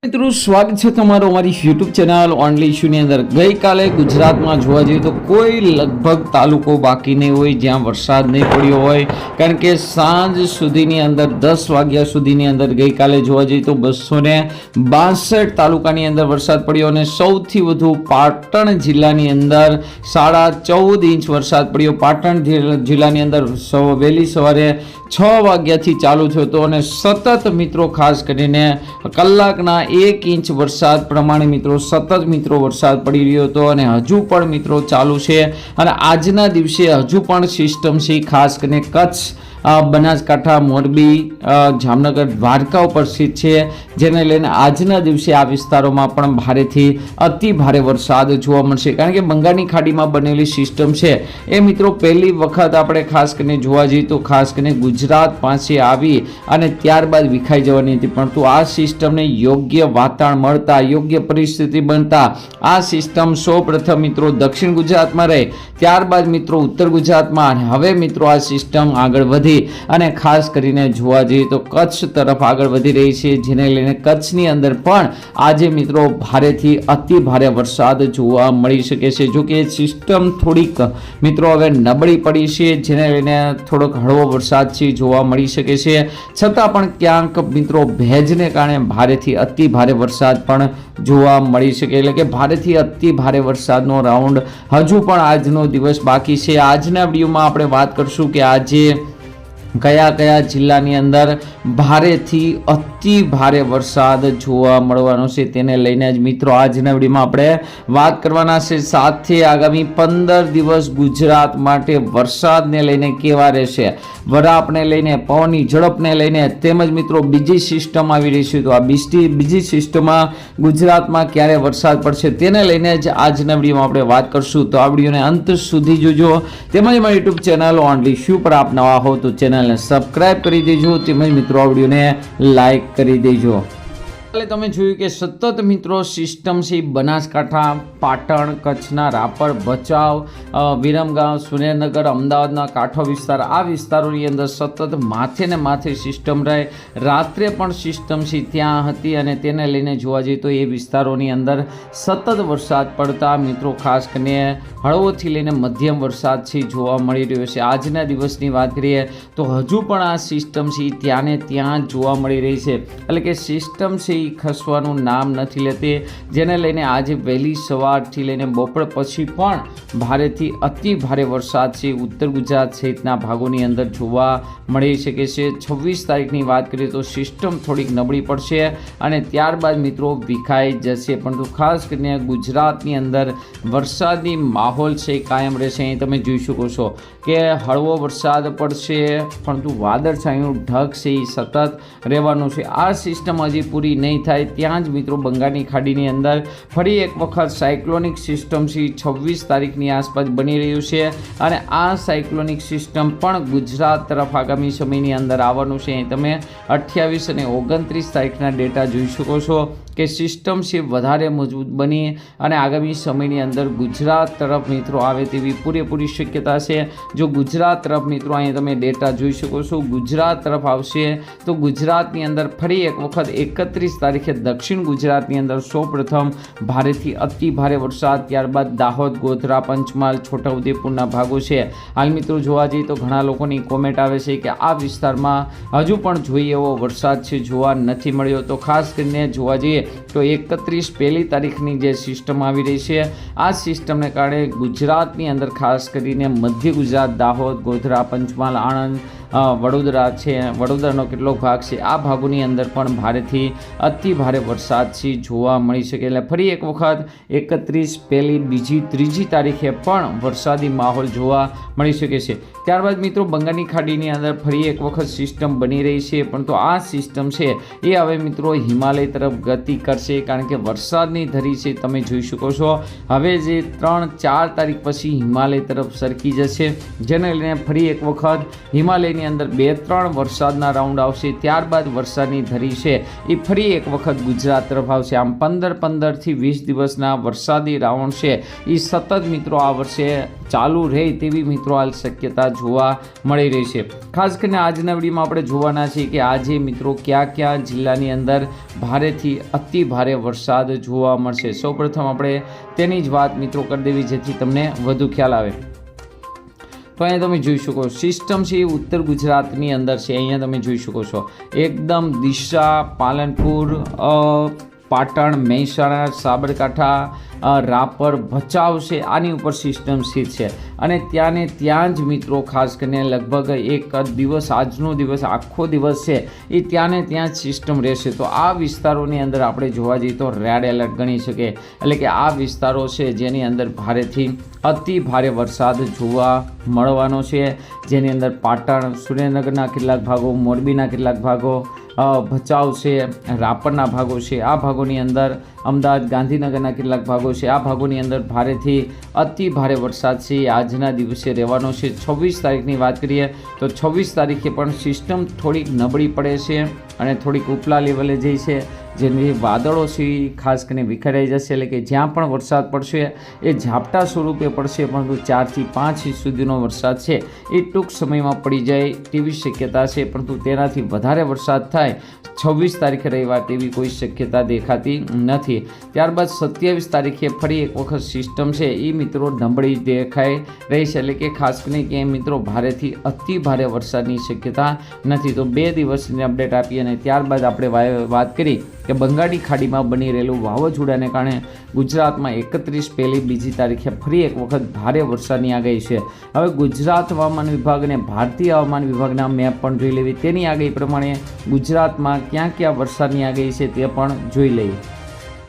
મિત્રો સ્વાગત છે તમારું અમારી યુટ્યુબ ચેનલ ઓનલી ઇશ્યુની અંદર। ગઈકાલે ગુજરાતમાં જોવા જઈએ તો કોઈ લગભગ તાલુકો બાકી નહીં હોય જ્યાં વરસાદ નહીં પડ્યો હોય, કારણ કે સાંજ સુધીની અંદર 10 વાગ્યા સુધીની અંદર ગઈકાલે જોવા જઈએ તો 262 તાલુકાની અંદર વરસાદ પડ્યો અને સૌથી વધુ પાટણ જિલ્લાની અંદર 14.5 ઇંચ વરસાદ પડ્યો। પાટણ જિલ્લાની અંદર વહેલી સવારે 6 વાગ્યાથી ચાલુ થયો હતો અને સતત મિત્રો ખાસ કરીને કલાકના 1 ઇંચ વરસાદ પ્રમાણે મિત્રો સતત મિત્રો વરસાદ પડી રહ્યો હતો અને હજુ પણ મિત્રો ચાલુ છે। અને આજના દિવસે હજુ પણ સિસ્ટમ છે ખાસ કરીને કચ્છ, બનાસકાંઠા, મોરબી, જામનગર, દ્વારકા ઉપર સ્થિત છે, જેને લઈને આજના દિવસે આ વિસ્તારોમાં પણ ભારેથી અતિ ભારે વરસાદ જોવા મળશે। કારણ કે બંગાળની ખાડીમાં બનેલી સિસ્ટમ છે એ મિત્રો પહેલી વખત આપણે ખાસ કરીને જોવા જઈએ તો ખાસ કરીને ગુજરાત પાસે આવી અને ત્યારબાદ વિખાઈ જવાની હતી, પરંતુ આ સિસ્ટમને યોગ્ય વાતાવરણ મળતા, યોગ્ય પરિસ્થિતિ બનતા આ સિસ્ટમ સૌપ્રથમ મિત્રો દક્ષિણ ગુજરાતમાં રહે, ત્યારબાદ મિત્રો ઉત્તર ગુજરાતમાં, અને હવે મિત્રો આ સિસ્ટમ આગળ વધી અને ખાસ કરીને જોવા જઈએ તો કચ્છ તરફ આગળ વધી રહી છે, જેને લઈને કચ્છની અંદર પણ આજે મિત્રો ભારેથી અતિ ભારે વરસાદ જોવા મળી શકે છે। જો કે સિસ્ટમ થોડીક મિત્રો હવે નબળી પડી છે, જેને લઈને થોડોક હળવો વરસાદ છે જોવા મળી શકે છે, છતાં પણ ક્યાંક મિત્રો ભેજને કારણે ભારેથી અતિ ભારે વરસાદ પણ જોવા મળી શકે, એટલે કે ભારેથી અતિ ભારે વરસાદનો રાઉન્ડ હજુ પણ આજનો દિવસ બાકી છે। આજના વિડીયોમાં આપણે વાત કરશું કે આજે કયા કયા જિલ્લાની અંદર ભારેથી અતિ ભારે વરસાદ જોવા મળવાનો છે તેને લઈને જ મિત્રો આજના વિડીયોમાં આપણે વાત કરવાના છે। સાથે આગામી 15 દિવસ ગુજરાત માટે વરસાદને લઈને કેવા રહેશે, વરાપને લઈને, પવનની ઝડપને લઈને, તેમજ મિત્રો બીજી સિસ્ટમ આવી રહી છે, તો આ બીજી સિસ્ટમમાં ગુજરાતમાં ક્યારે વરસાદ પડશે તેને લઈને જ આજના વિડીયોમાં આપણે વાત કરશું। તો આ વિડીયોને અંત સુધી જોજો, તેમજ મારી યુટ્યુબ ચેનલ ઓનલી ઇશ્યુ પર આપ નવા હો તો ચેનલને સબસ્ક્રાઇબ કરી દેજો, તેમજ મિત્રો આ વિડીયોને લાઈક કરી દેજો। તમે જોયું કે સતત મિત્રો સિસ્ટમ છે બનાસકાંઠા, પાટણ, કચ્છના રાપર, ભચાઉ, વિરમગામ, સુરેન્દ્રનગર, અમદાવાદના કાંઠો વિસ્તાર, આ વિસ્તારોની અંદર સતત માથે ને માથે સિસ્ટમ રહે, રાત્રે પણ સિસ્ટમ છે ત્યાં હતી અને તેને લઈને જોવા જઈએ તો એ વિસ્તારોની અંદર સતત વરસાદ પડતા મિત્રો ખાસ કરીને હળવોથી લઈને મધ્યમ વરસાદ છે જોવા મળી રહ્યો છે। આજના દિવસની વાત કરીએ તો હજુ પણ આ સિસ્ટમ છે ત્યાં ને ત્યાં જોવા મળી રહી છે, એટલે કે સિસ્ટમ છે ખસવાનું નામ નથી લેતી, જેને લઈને આજે વહેલી સવારથી લઈને બપોર પછી પણ ભારેથી અતિ ભારે વરસાદ છે ઉત્તર ગુજરાત સહિતના ભાગોની અંદર જોવા મળી શકે છે। 26 તારીખની વાત કરીએ તો સિસ્ટમ થોડીક નબળી પડશે અને ત્યારબાદ મિત્રો વિખાઈ જશે, પરંતુ ખાસ કરીને ગુજરાતની અંદર વરસાદની માહોલ છે કાયમ રહેશે। અહીં તમે જોઈ શકો છો કે હળવો વરસાદ પડશે, પરંતુ વાદળછાયું ઢગ છે એ સતત રહેવાનું છે। આ સિસ્ટમ હજી પૂરી નહીં થાય ત્યાં જ મિત્રો બંગાળની ખાડીની અંદર ફરી એક વખત સાયક્લોનિક સિસ્ટમ છે 26 તારીખની આસપાસ બની રહ્યું છે અને આ સાયક્લોનિક સિસ્ટમ પણ ગુજરાત તરફ આગામી સમયની અંદર આવવાનું છે। અહીં તમે 28 અને 29 તારીખના ડેટા જોઈ શકો છો કે સિસ્ટમ છે વધારે મજબૂત બની અને આગામી સમયની અંદર ગુજરાત તરફ મિત્રો આવે તેવી પૂરેપૂરી શક્યતા છે। જો ગુજરાત તરફ મિત્રો અહીં તમે ડેટા જોઈ શકો છો ગુજરાત તરફ આવશે તો ગુજરાતની અંદર ફરી એક વખત 31 તારીખે દક્ષિણ ગુજરાતની અંદર સૌપ્રથમ ભારેથી અતિ ભારે વરસાદ, ત્યારબાદ દાહોદ, ગોધરા, પંચમહાલ, છોટાઉદેપુરના ભાગો છે। હાલ મિત્રો જોવા જઈએ તો ઘણા લોકોની કોમેન્ટ આવે છે કે આ વિસ્તારમાં હજુ પણ જોઈએ એવો વરસાદ છે જોવા નથી મળ્યો, તો ખાસ કરીને જોવા જઈએ તો 31 પહેલી તારીખની જે સિસ્ટમ આવી રહી છે આ સિસ્ટમને કારણે ગુજરાતની અંદર ખાસ કરીને મધ્ય ગુજરાત, દાહોદ, ગોધરા, પંચમહાલ, આણંદ, વડોદરા છે, વડોદરાનો કેટલોક ભાગ છે, આ ભાગોની અંદર પણ ભારેથી અતિ ભારે વરસાદ છે જોવા મળી શકે। એટલે ફરી એક વખત 31 પહેલી, બીજી, ત્રીજી તારીખે પણ વરસાદી માહોલ જોવા મળી શકે છે। ત્યારબાદ મિત્રો બંગાળની ખાડીની અંદર ફરી એક વખત સિસ્ટમ બની રહી છે, પરંતુ આ સિસ્ટમ છે એ હવે મિત્રો હિમાલય તરફ ગતિ કરશે, કારણ કે વરસાદની ધરી છે તમે જોઈ શકો છો હવે જે 3-4 તારીખ પછી હિમાલય તરફ સરકી જશે, જેને લઈને ફરી એક વખત હિમાલયની ગુજરાતની અંદર 2-3 વરસાદના રાઉન્ડ આવશે, ત્યારબાદ વરસાદની ધરી છે એ ફરી એક વખત ગુજરાત તરફ આવશે. આમ 15-15થી 20 દિવસના વરસાદી રાઉન્ડ છે એ સતત મિત્રો આ વર્ષે ચાલુ રહે તેવી મિત્રો હાલ શક્યતા જોવા મળી રહી છે. ખાસ કરીને આજના વિડીયોમાં આપણે જોવાના છીએ કે આજે મિત્રો કયા જિલ્લાની અંદર ભારેથી અતિ ભારે વરસાદ જોવા મળશે. સૌપ્રથમ આપણે તેની જ વાત મિત્રો કરી દેવી જેથી તમને વધુ ખ્યાલ આવે. તો અહીંયા તમે જોઈ શકો સિસ્ટમ છે એ ઉત્તર ગુજરાતની અંદર છે. અહીંયા તમે જોઈ શકો છો એકદમ ડીસા, પાલનપુર, પાટણ, મહેસાણા, સાબરકાંઠા, રાપર, ભચાઉ છે આની ઉપર સિસ્ટમ સ્થિત છે અને ત્યાં જ મિત્રો ખાસ કરીને લગભગ એક દિવસ, આજનો દિવસ, આખો દિવસ છે એ ત્યાં જ સિસ્ટમ રહેશે. તો આ વિસ્તારોની અંદર આપણે જોવા જઈએ તો રેડ એલર્ટ ગણી શકે, એટલે કે આ વિસ્તારો છે જેની અંદર ભારેથી અતિ ભારે વરસાદ જોવા મળવાનો છે, જેની અંદર પાટણ, સુરેન્દ્રનગરના કેટલાક ભાગો, મોરબીના કેટલાક ભાગો, ભચાઉ છે, રાપરના ભાગો છે, આ ભાગોની અંદર અમદાવાદ, ગાંધીનગરના કેટલાક ભાગો છે, આ ભાગોની અંદર ભારેથી અતિ ભારે વરસાદ છે આજના દિવસે રહેવાનો છે. 26 તારીખની વાત કરીએ તો 26 તારીખે પણ સિસ્ટમ થોડીક નબળી પડે છે અને થોડીક ઉપલા લેવલે જઈ છે, જેની વાદળો છે ખાસ કરીને વિખરાઈ જશે, એટલે કે જ્યાં પણ વરસાદ પડશે એ ઝાપટા સ્વરૂપે પડશે, પરંતુ 4થી 5 ઇંચ સુધીનો વરસાદ છે એ ટૂંક સમયમાં પડી જાય તેવી શક્યતા છે, પરંતુ તેનાથી વધારે વરસાદ થાય 26 તારીખે રવિવાર તેવી કોઈ શક્યતા દેખાતી નથી. ત્યારબાદ 27 તારીખે ફરી એક વખત સિસ્ટમ છે એ મિત્રો નબળી દેખાઈ રહી છે, એટલે કે ખાસ કરીને કે મિત્રો ભારેથી અતિ ભારે વરસાદની શક્યતા નથી. તો 2 દિવસની અપડેટ આપી અને ત્યારબાદ આપણે વાત કરી કે બંગાળી ખાડીમાં બની રહેલું વાવાઝોડાને કારણે ગુજરાતમાં 31 પહેલી 2 તારીખે ફરી એક વખત ભારે વરસાદની આગાહી છે. હવે ગુજરાત હવામાન વિભાગ અને ભારતીય હવામાન વિભાગના મેપ પણ જોઈ લેવી. તેની આગાહી પ્રમાણે ગુજરાતમાં ક્યાં વરસાદની આગાહી છે તે પણ જોઈ લઈએ.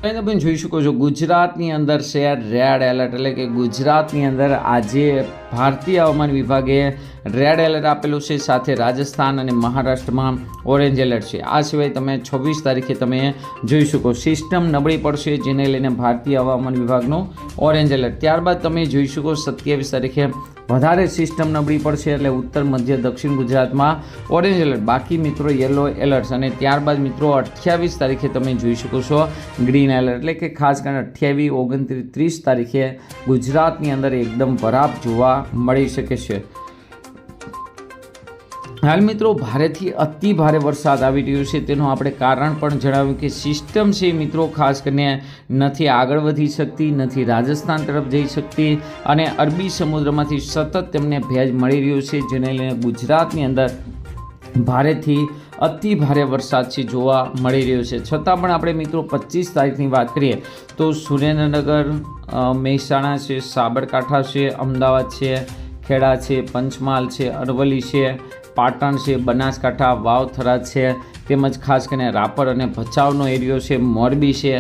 તમે જોઈ શકો છો ગુજરાતની અંદર છે રેડ એલર્ટ, એટલે કે ગુજરાતની અંદર આજે ભારતીય હવામાન વિભાગે રેડ એલર્ટ આપેલું છે, સાથે રાજસ્થાન અને મહારાષ્ટ્રમાં ઓરેન્જ એલર્ટ છે. આ સિવાય તમે 26 તારીખે તમે જોઈ શકો સિસ્ટમ નબળી પડશે, જેને લઈને ભારતીય હવામાન વિભાગનું ઓરેન્જ એલર્ટ. ત્યારબાદ તમે જોઈ શકો 27 તારીખે વધારે સિસ્ટમ નબળી પડશે, એટલે ઉત્તર, મધ્ય, દક્ષિણ ગુજરાતમાં ઓરેન્જ એલર્ટ, બાકી મિત્રો યલો એલર્ટ. અને ત્યારબાદ મિત્રો 28 તારીખે તમે જોઈ શકો છો ગ્રીન એલર્ટ, એટલે કે ખાસ કરીને 28, 29, 30 તારીખે ગુજરાતની અંદર એકદમ વરાપ જોવા મળી શકે છે. હાલ મિત્રો ભારેથી અતિ ભારે વરસાદ આવી રહ્યો છે, તેનું આપણે કારણ પણ જણાવ્યું કે સિસ્ટમ છે મિત્રો ખાસ કરીને નથી આગળ વધી શકતી, નથી રાજસ્થાન તરફ જઈ શકતી અને અરબી સમુદ્રમાંથી સતત તેમને ભેજ મળી રહ્યો છે, જેને લઈને ગુજરાતની અંદર ભારેથી અતિ ભારે વરસાદ છે જોવા મળી રહ્યો છે. છતાં પણ આપણે મિત્રો 25 તારીખની વાત કરીએ તો સુરેન્દ્રનગર, મહેસાણા છે, સાબરકાંઠા છે, અમદાવાદ છે, ખેડા છે, પંચમહાલ છે, અરવલ્લી છે, પાટણ છે, બનાસકાંઠા, વાવ, થરાદ છે, તેમજ ખાસ કરીને રાપર અને ભચાઉનો એરિયો છે, મોરબી છે,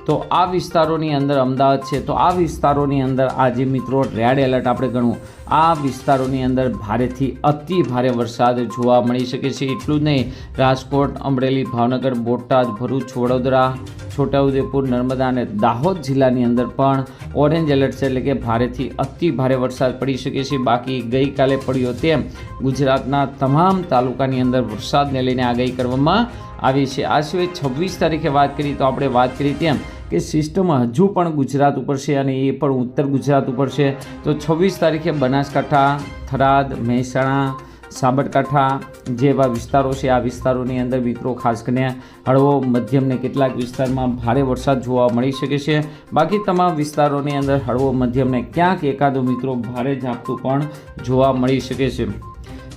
તો આ વિસ્તારોની અંદર અમદાવાદ છે, તો આ વિસ્તારોની અંદર આજે મિત્રો રેડ એલર્ટ આપણે ગણવું, આ વિસ્તારોની અંદર ભારેથી અતિ ભારે વરસાદ જોવા મળી શકે છે. એટલું જ નહીં, રાજકોટ, અમરેલી, ભાવનગર, બોટાદ, ભરૂચ, વડોદરા, છોટાઉદેપુર, નર્મદા અને દાહોદ જિલ્લાની અંદર પણ ઓરેન્જ એલર્ટ છે, એટલે કે ભારેથી અતિ ભારે વરસાદ પડી શકે છે. બાકી ગઈકાલે પડ્યો તેમ ગુજરાતના તમામ તાલુકાની અંદર વરસાદને લઈને આગાહી કરવામાં આવી છે. આ સિવાય 26 તારીખે વાત કરી તો આપણે વાત કરી તેમ કે સિસ્ટમ હજુ પણ ગુજરાત ઉપર છે અને એ પણ ઉત્તર ગુજરાત ઉપર છે. તો 26 તારીખે બનાસકાંઠા, થરાદ, મહેસાણા, સાબરકાંઠા જેવા વિસ્તારો છે, આ વિસ્તારોની અંદર મિત્રો ખાસ કરીને હળવો મધ્યમ ને કેટલાક વિસ્તારમાં ભારે વરસાદ જોવા મળી શકે છે. બાકી તમામ વિસ્તારોની અંદર હળવો મધ્યમ ને ક્યાંક એકાદો મિત્રો ભારે ઝાપટું પણ જોવા મળી શકે છે.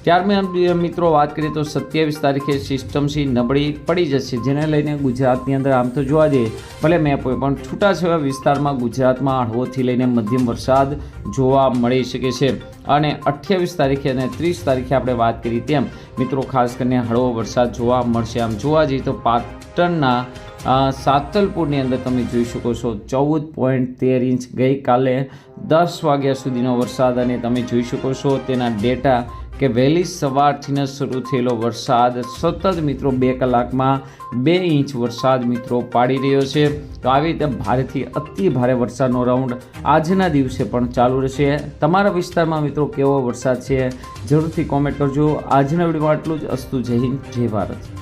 ત્યારબાદ મિત્રો વાત કરીએ તો 27 તારીખે સિસ્ટમ સી નબળી પડી જશે, જેને લઈને ગુજરાતની અંદર આમ તો જોવા જઈએ ભલે મેપ હોય પણ છૂટાછવાયા વિસ્તારમાં ગુજરાતમાં હળવોથી લઈને મધ્યમ વરસાદ જોવા મળી શકે છે. અને 28 તારીખે અને 30 તારીખે આપણે વાત કરી તેમ મિત્રો ખાસ કરીને હળવો વરસાદ જોવા મળશે. આમ જોવા જઈએ તો પાટણના સાતલપુરની અંદર તમે જોઈ શકો છો 14.13 ઇંચ ગઈકાલે 10 વાગ્યા સુધીનો વરસાદ, અને તમે જોઈ શકો છો તેના ડેટા કે વહેલી સવારથી શરૂ થયેલો વરસાદ સતત મિત્રો 2 કલાકમાં 2 ઇંચ વરસાદ મિત્રો પાડી રહ્યો છે. તો આવી રીતે ભારેથી અતિ ભારે વરસાદનો રાઉન્ડ આજના દિવસે પણ ચાલુ રહેશે. તમારા વિસ્તારમાં મિત્રો કેવો વરસાદ છે જરૂરથી કોમેન્ટ કરજો. આજના વિડીયોમાં આટલું જ. અસ્તુ. જય હિન્દ, જય ભારત.